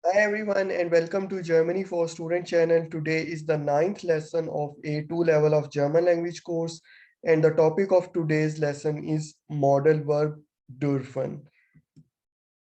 Hi everyone and welcome to Germany for Student channel. Today is the ninth lesson of A2 level of German language course and the topic of today's lesson is modal verb dürfen.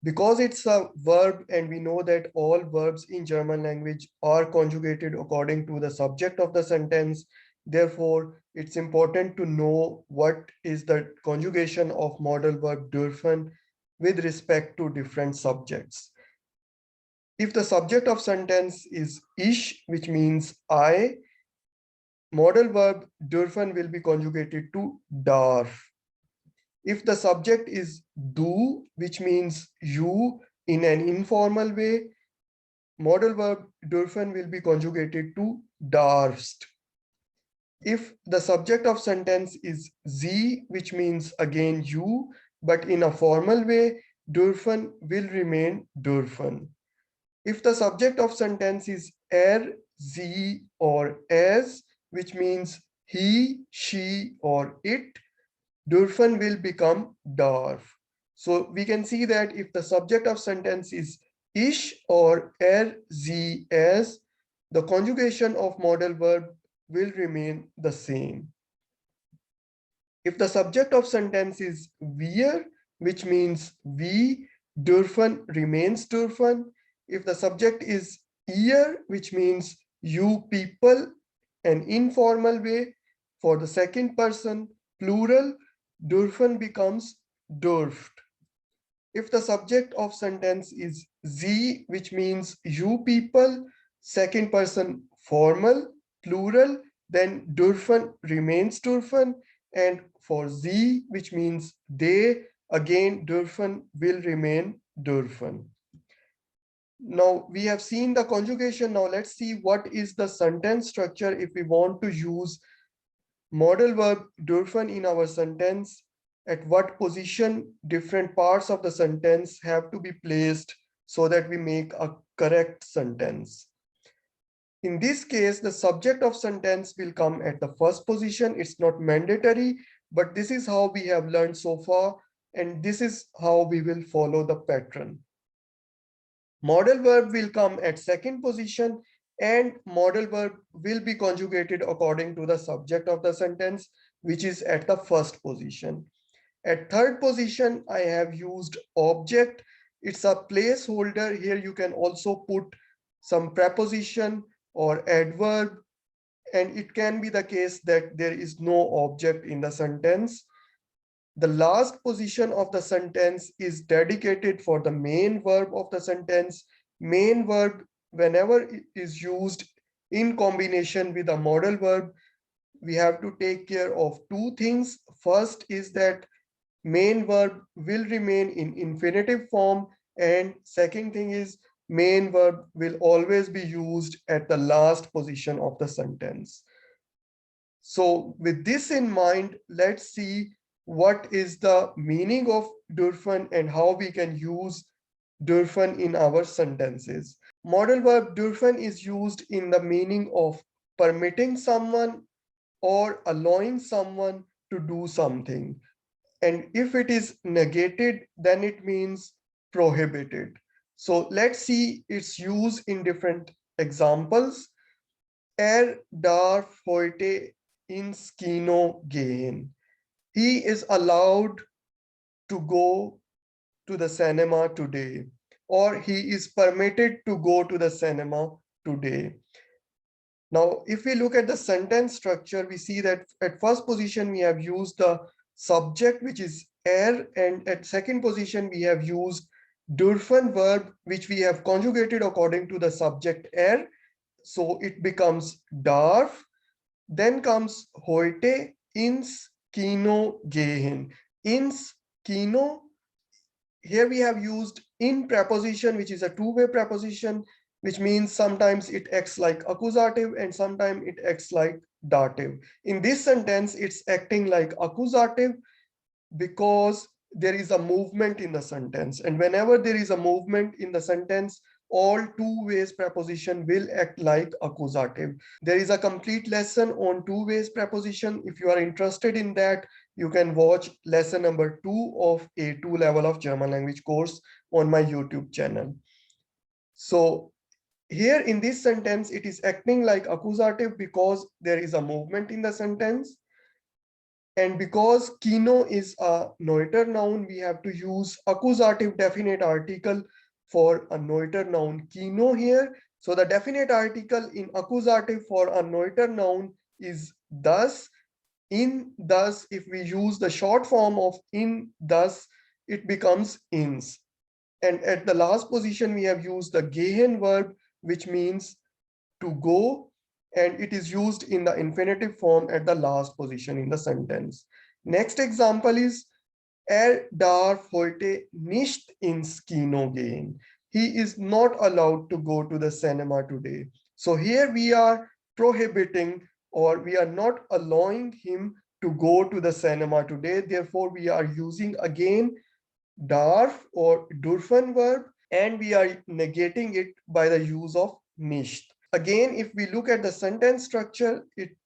Because it's a verb and we know that all verbs in German language are conjugated according to the subject of the sentence. Therefore, it's important to know what is the conjugation of modal verb dürfen with respect to different subjects. If the subject of sentence is ich, which means I, modal verb dürfen will be conjugated to darf. If the subject is du, which means you in an informal way, modal verb dürfen will be conjugated to darfst. If the subject of sentence is sie, which means again you, but in a formal way, dürfen will remain dürfen. If the subject of sentence is sie or es, which means he, she, or it, dürfen will become darf. So we can see that if the subject of sentence is ich or sie, es, the conjugation of modal verb will remain the same. If the subject of sentence is wir, which means we, dürfen remains dürfen. If the subject is ihr, which means you people, an informal way for the second person, plural, dürfen becomes dürft. If the subject of sentence is sie, which means you people, second person formal, plural, then dürfen remains dürfen. And for sie, which means they, again dürfen will remain dürfen. Now we have seen the conjugation. Now let's see what is the sentence structure if we want to use modal verb dürfen in our sentence. At what position different parts of the sentence have to be placed so that we make a correct sentence. In this case, the subject of sentence will come at the first position. It's not mandatory, but this is how we have learned so far, and this is how we will follow the pattern. Modal verb will come at second position, and modal verb will be conjugated according to the subject of the sentence, which is at the first position. At third position, I have used object. It's a placeholder. Here you can also put some preposition or adverb, and it can be the case that there is no object in the sentence. The last position of the sentence is dedicated for the main verb of the sentence. Main verb, whenever it is used in combination with a modal verb, we have to take care of two things. First is that main verb will remain in infinitive form, and second thing is main verb will always be used at the last position of the sentence. So with this in mind, let's see what is the meaning of dürfen and how we can use dürfen in our sentences. Modal verb dürfen is used in the meaning of permitting someone or allowing someone to do something. And if it is negated, then it means prohibited. So let's see its use in different examples. Darf heute ins Kino gehen. He is allowed to go to the cinema today, or he is permitted to go to the cinema today. Now, if we look at the sentence structure, we see that at first position, we have used the subject, which is and at second position, we have used dürfen verb, which we have conjugated according to the subject So it becomes darf. Then comes heute ins Kino gehen. Ins Kino, here we have used in preposition, which is a two-way preposition, which means sometimes it acts like accusative and sometimes it acts like dative. In this sentence, it's acting like accusative because there is a movement in the sentence. And whenever there is a movement in the sentence, all two ways preposition will act like accusative. There is a complete lesson on two ways preposition. If you are interested in that, you can watch lesson number 2 of A2 level of German language course on my YouTube channel. So here in this sentence, it is acting like accusative because there is a movement in the sentence. And because kino is a neuter noun, we have to use accusative definite article for a neuter noun kino here. So the definite article in accusative for a neuter noun is thus. In thus, if we use the short form of in thus, it becomes ins. And at the last position, we have used the gehen verb, which means to go, and it is used in the infinitive form at the last position in the sentence. Next example is darf heute nicht ins Kino gehen. He is not allowed to go to the cinema today. So here we are prohibiting, or we are not allowing him to go to the cinema today. Therefore, we are using again darf or dürfen verb, and we are negating it by the use of nicht. Again, if we look at the sentence structure,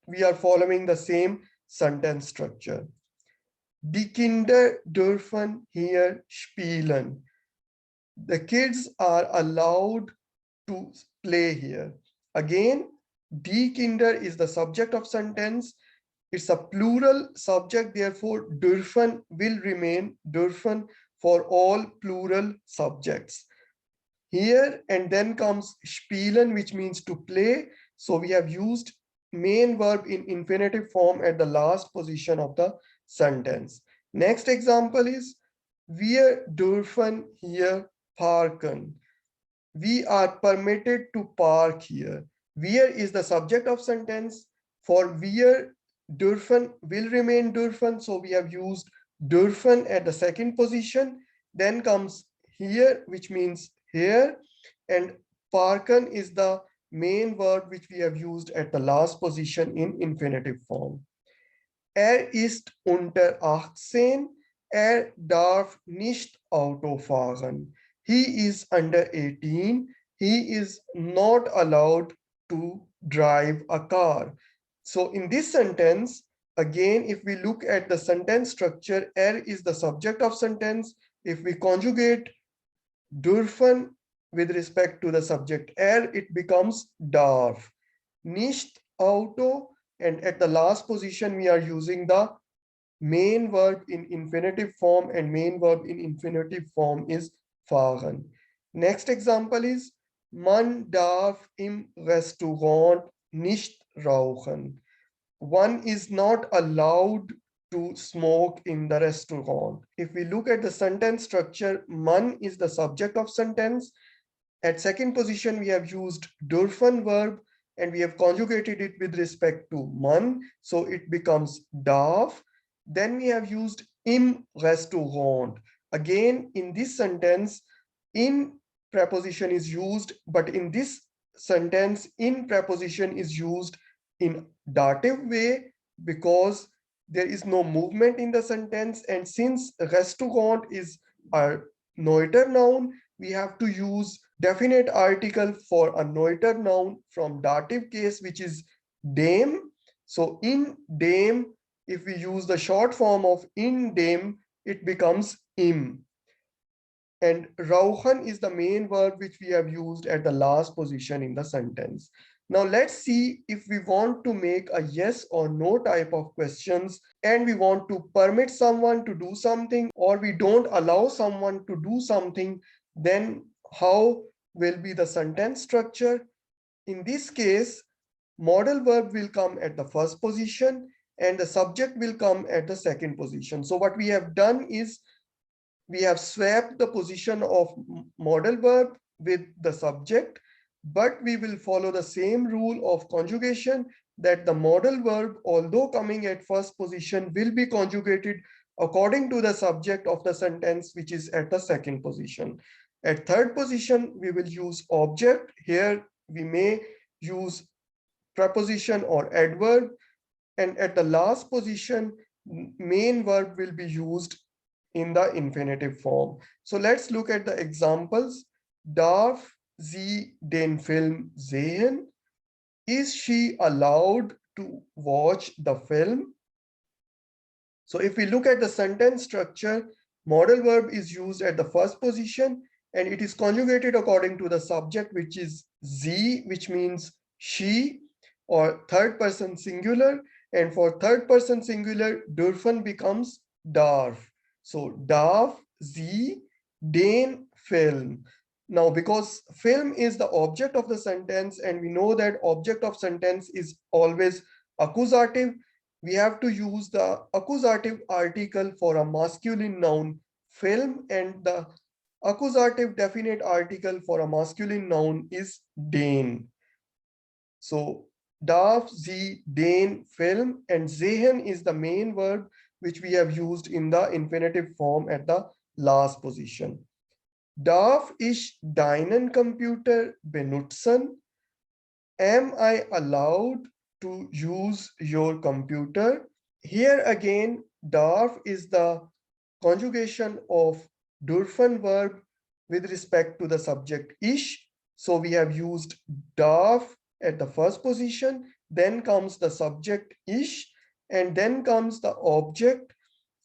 we are following the same sentence structure. Die Kinder dürfen hier spielen. The kids are allowed to play here. Again, die Kinder is the subject of sentence. It's a plural subject, therefore dürfen will remain dürfen for all plural subjects. Here and then comes spielen, which means to play. So we have used main verb in infinitive form at the last position of the sentence. Next example is wir dürfen hier parken. We are permitted to park here. Wir is the subject of sentence. For wir dürfen will remain dürfen. So we have used dürfen at the second position. Then comes here, which means here, and parken is the main verb which we have used at the last position in infinitive form. Ist unter 18, darf nicht Auto fahren. He is under 18, he is not allowed to drive a car. So in this sentence, again, if we look at the sentence structure, is the subject of sentence. If we conjugate dürfen with respect to the subject it becomes darf. Nicht Auto, and at the last position we are using the main verb in infinitive form, and main verb in infinitive form is fahren. Next example is man darf im Restaurant nicht rauchen. One is not allowed to smoke in the restaurant. If we look at the sentence structure, man is the subject of sentence. At second position, we have used dürfen verb, and we have conjugated it with respect to man. So it becomes darf. Then we have used im Restaurant. Again, in this sentence, in preposition is used, but in this sentence, in preposition is used in dative way because there is no movement in the sentence. And since restaurant is a neuter noun, we have to use definite article for a neuter noun from dative case, which is dem. So in dem, if we use the short form of in dem, it becomes im. And rauchen is the main verb which we have used at the last position in the sentence. Now let's see if we want to make a yes or no type of questions, and we want to permit someone to do something, or we don't allow someone to do something, then how will be the sentence structure? In this case, modal verb will come at the first position and the subject will come at the second position. So what we have done is we have swapped the position of modal verb with the subject, but we will follow the same rule of conjugation, that the modal verb, although coming at first position, will be conjugated according to the subject of the sentence, which is at the second position. At third position, we will use object. Here we may use preposition or adverb. And at the last position, main verb will be used in the infinitive form. So let's look at the examples. Darf sie den Film sehen? Is she allowed to watch the film? So if we look at the sentence structure, modal verb is used at the first position and it is conjugated according to the subject, which is sie, which means she, or third person singular. And for third person singular, dürfen becomes darf. So darf sie den Film. Now, because film is the object of the sentence, and we know that object of sentence is always accusative, we have to use the accusative article for a masculine noun film, and the accusative definite article for a masculine noun is den. So darf sie den Film, and sehen is the main verb which we have used in the infinitive form at the last position. Darf ich deinen Computer benutzen? Am I allowed to use your computer? Here again, darf is the conjugation of dürfen verb with respect to the subject ich. So we have used darf at the first position, then comes the subject ich, and then comes the object.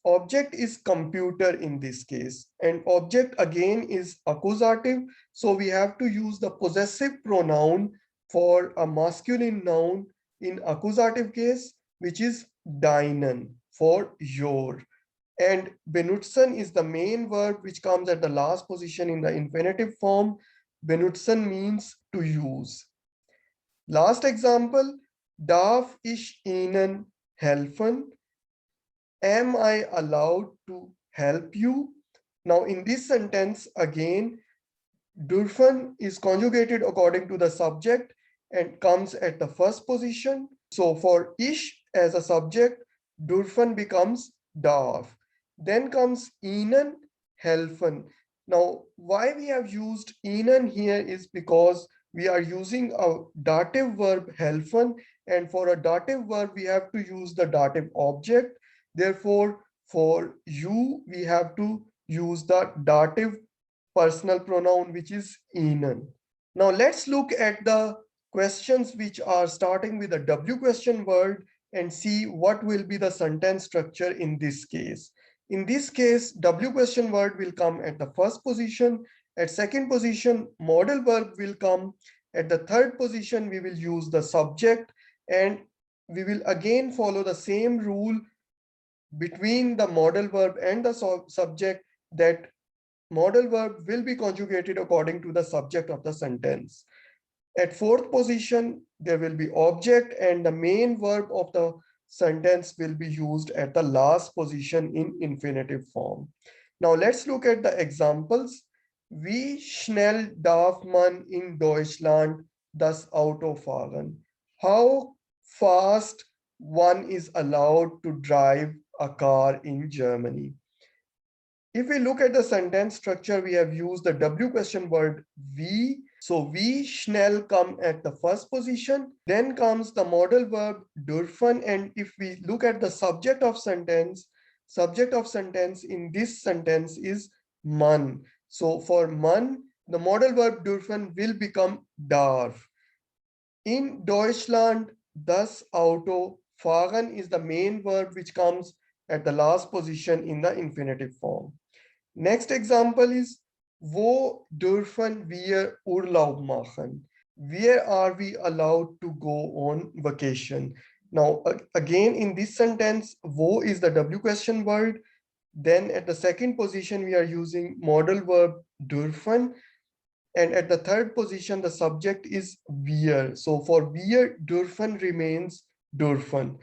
Object is computer in this case, and object again is accusative. So we have to use the possessive pronoun for a masculine noun in accusative case, which is deinen, for your. And benutzen is the main verb which comes at the last position in the infinitive form. Benutzen means to use. Last example, darf ich Ihnen helfen? Am I allowed to help you? Now in this sentence again, dürfen is conjugated according to the subject and comes at the first position. So for ich as a subject, dürfen becomes darf. Then comes ihnen helfen. Now why we have used ihnen here is because we are using a dative verb helfen, and for a dative verb we have to use the dative object. Therefore, for you, we have to use the dative personal pronoun, which is ihnen. Now, let's look at the questions which are starting with a W question word and see what will be the sentence structure in this case. In this case, W question word will come at the first position. At second position, modal verb will come. At the third position, we will use the subject, and we will again follow the same rule between the modal verb and the subject, that modal verb will be conjugated according to the subject of the sentence. At fourth position, there will be object, and the main verb of the sentence will be used at the last position in infinitive form. Now let's look at the examples. Wie schnell darf man in Deutschland das Auto fahren? How fast one is allowed to drive a car in Germany? If we look at the sentence structure, we have used the W question word wie. So wie schnell come at the first position. Then comes the modal verb dürfen. And if we look at the subject of sentence in this sentence is man. So for man, the modal verb dürfen will become darf. In Deutschland, das Auto fahren is the main verb which comes at the last position in the infinitive form. Next example is, wo dürfen wir Urlaub machen? Where are we allowed to go on vacation? Now, again, in this sentence, wo is the W question word. Then at the second position, we are using modal verb dürfen. And at the third position, the subject is wir. So for wir, dürfen remains dürfen.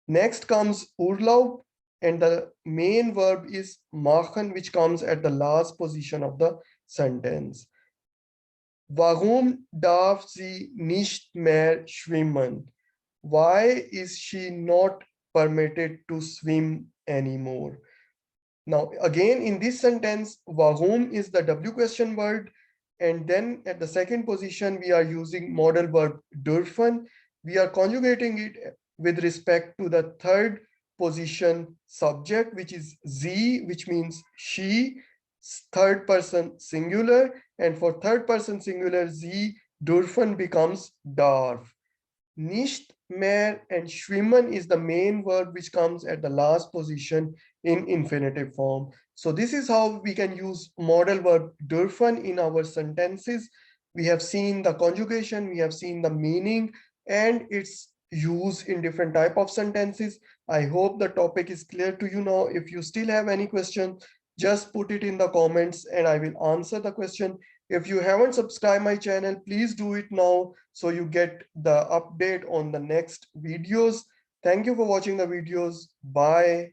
Next comes Urlaub, and the main verb is machen, which comes at the last position of the sentence. Warum darf sie nicht mehr schwimmen? Why is she not permitted to swim anymore? Now, again, in this sentence, warum is the W question word. And then at the second position, we are using modal verb dürfen. We are conjugating it with respect to the third position subject, which is sie, which means she, third person singular. And for third person singular, sie, dürfen becomes darf. Nicht mehr and schwimmen is the main verb which comes at the last position in infinitive form. So this is how we can use modal verb dürfen in our sentences. We have seen the conjugation, we have seen the meaning and its use in different type of sentences. I hope the topic is clear to you now. If you still have any question, just put it in the comments and I will answer the question. If you haven't subscribed my channel, please do it now so you get the update on the next videos. Thank you for watching the videos. Bye.